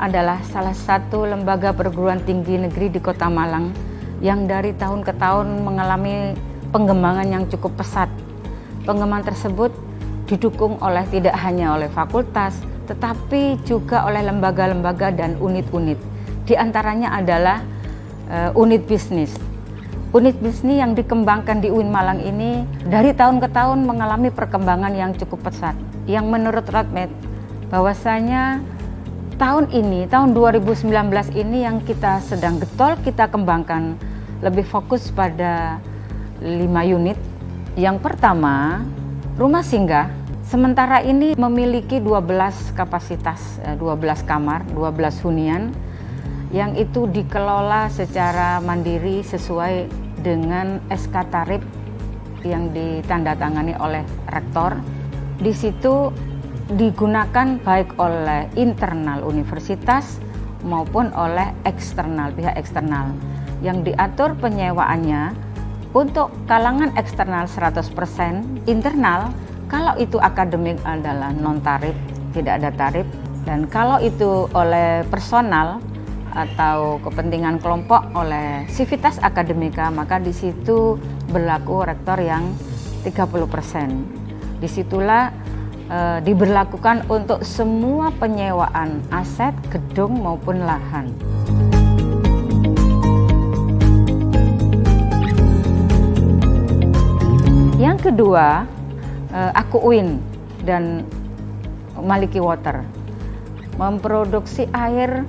adalah salah satu lembaga perguruan tinggi negeri di Kota Malang yang dari tahun ke tahun mengalami pengembangan yang cukup pesat. Pengembangan tersebut didukung tidak hanya oleh fakultas, tetapi juga oleh lembaga-lembaga dan unit-unit. Di antaranya adalah unit bisnis. Unit bisnis yang dikembangkan di UIN Malang ini dari tahun ke tahun mengalami perkembangan yang cukup pesat. Yang menurut roadmap bahwasanya tahun 2019 ini yang kita sedang getol, kita kembangkan lebih fokus pada 5 unit. Yang pertama, rumah singgah. Sementara ini memiliki 12 kapasitas, 12 kamar, 12 hunian yang itu dikelola secara mandiri sesuai dengan SK tarif yang ditandatangani oleh rektor. Di situ digunakan baik oleh internal universitas maupun oleh eksternal, pihak eksternal. Yang diatur penyewaannya untuk kalangan eksternal 100%, internal kalau itu akademik adalah non tarif, tidak ada tarif. Dan kalau itu oleh personal atau kepentingan kelompok oleh sivitas akademika, maka di situ berlaku rektor yang 30%. Disitulah diberlakukan untuk semua penyewaan aset, gedung maupun lahan. Yang kedua, Aku UIN dan Maliki Water memproduksi air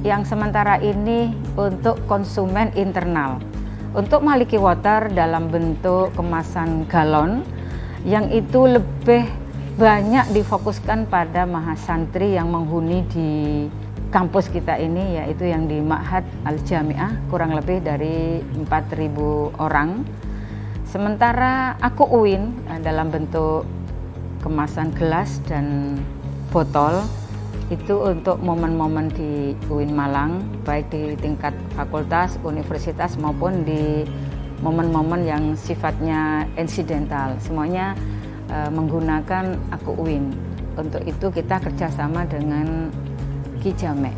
yang sementara ini untuk konsumen internal. Untuk Maliki Water dalam bentuk kemasan galon yang itu lebih banyak difokuskan pada mahasantri yang menghuni di kampus kita ini, yaitu yang di Ma'had Al-Jami'ah, kurang lebih dari 4.000 orang. Sementara Aku UIN dalam bentuk kemasan gelas dan botol itu untuk momen-momen di UIN Malang, baik di tingkat fakultas, universitas maupun di momen-momen yang sifatnya insidental. Semuanya menggunakan Aku UIN. Untuk itu kita kerjasama dengan Ki Jamek.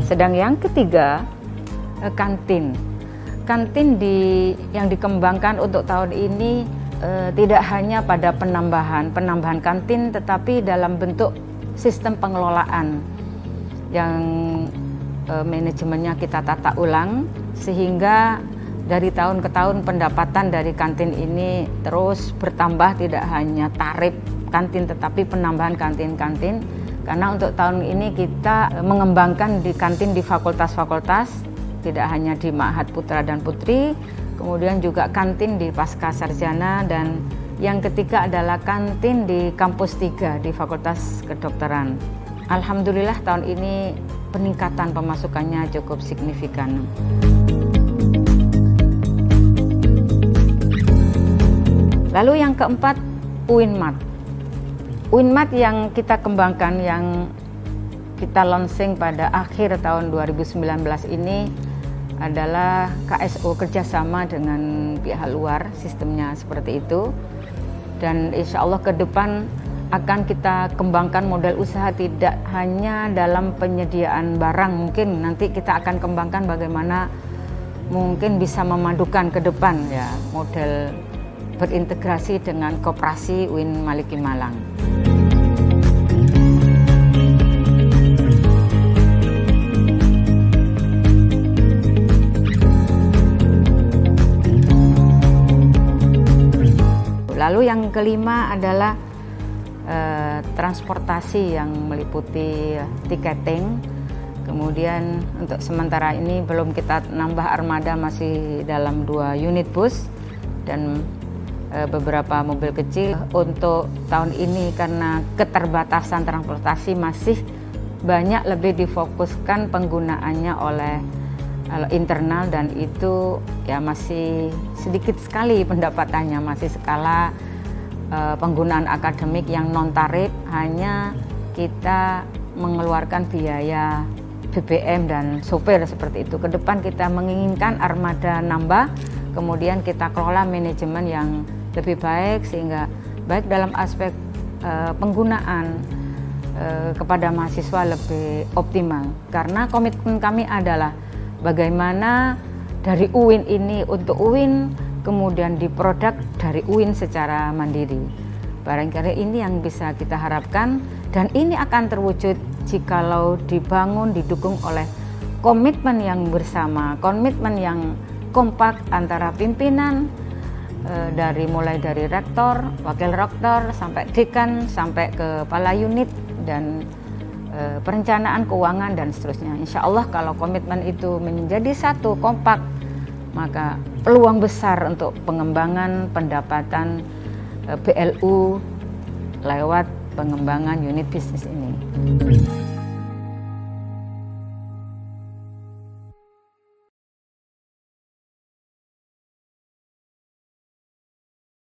Sedang yang ketiga, kantin. Kantin yang dikembangkan untuk tahun ini tidak hanya pada penambahan kantin, tetapi dalam bentuk sistem pengelolaan yang manajemennya kita tata ulang, sehingga dari tahun ke tahun pendapatan dari kantin ini terus bertambah, tidak hanya tarif kantin tetapi penambahan kantin-kantin. Karena untuk tahun ini kita mengembangkan di kantin di fakultas-fakultas, tidak hanya di Ma'had Putra dan Putri, kemudian juga kantin di Pasca Sarjana, dan yang ketiga adalah kantin di Kampus 3 di Fakultas Kedokteran. Alhamdulillah tahun ini peningkatan pemasukannya cukup signifikan. Lalu yang keempat, UINMAT. UINMAT yang kita kembangkan, yang kita launching pada akhir tahun 2019 ini adalah KSO, kerjasama dengan pihak luar, sistemnya seperti itu. Dan insya Allah ke depan akan kita kembangkan model usaha tidak hanya dalam penyediaan barang, mungkin nanti kita akan kembangkan bagaimana mungkin bisa memadukan ke depan ya model berintegrasi dengan koperasi UIN Maliki Malang. Lalu yang kelima adalah transportasi yang meliputi tiketing. Kemudian untuk sementara ini belum kita nambah armada, masih dalam 2 unit bus dan beberapa mobil kecil. Untuk tahun ini karena keterbatasan transportasi masih banyak lebih difokuskan penggunaannya oleh internal, dan itu ya masih sedikit sekali pendapatannya, masih skala penggunaan akademik yang non tarif, hanya kita mengeluarkan biaya BBM dan sopir seperti itu. Ke depan kita menginginkan armada nambah, kemudian kita kelola manajemen yang lebih baik, sehingga baik dalam aspek penggunaan kepada mahasiswa lebih optimal. Karena komitmen kami adalah bagaimana dari UIN ini untuk UIN, kemudian diproduk dari UIN secara mandiri. Barangkali ini yang bisa kita harapkan, dan ini akan terwujud jikalau dibangun, didukung oleh komitmen yang bersama, komitmen yang kompak antara pimpinan, mulai dari rektor, wakil rektor, sampai dekan, sampai ke kepala unit, dan perencanaan keuangan dan seterusnya. Insya Allah kalau komitmen itu menjadi satu, kompak, maka peluang besar untuk pengembangan pendapatan BLU lewat pengembangan unit bisnis ini.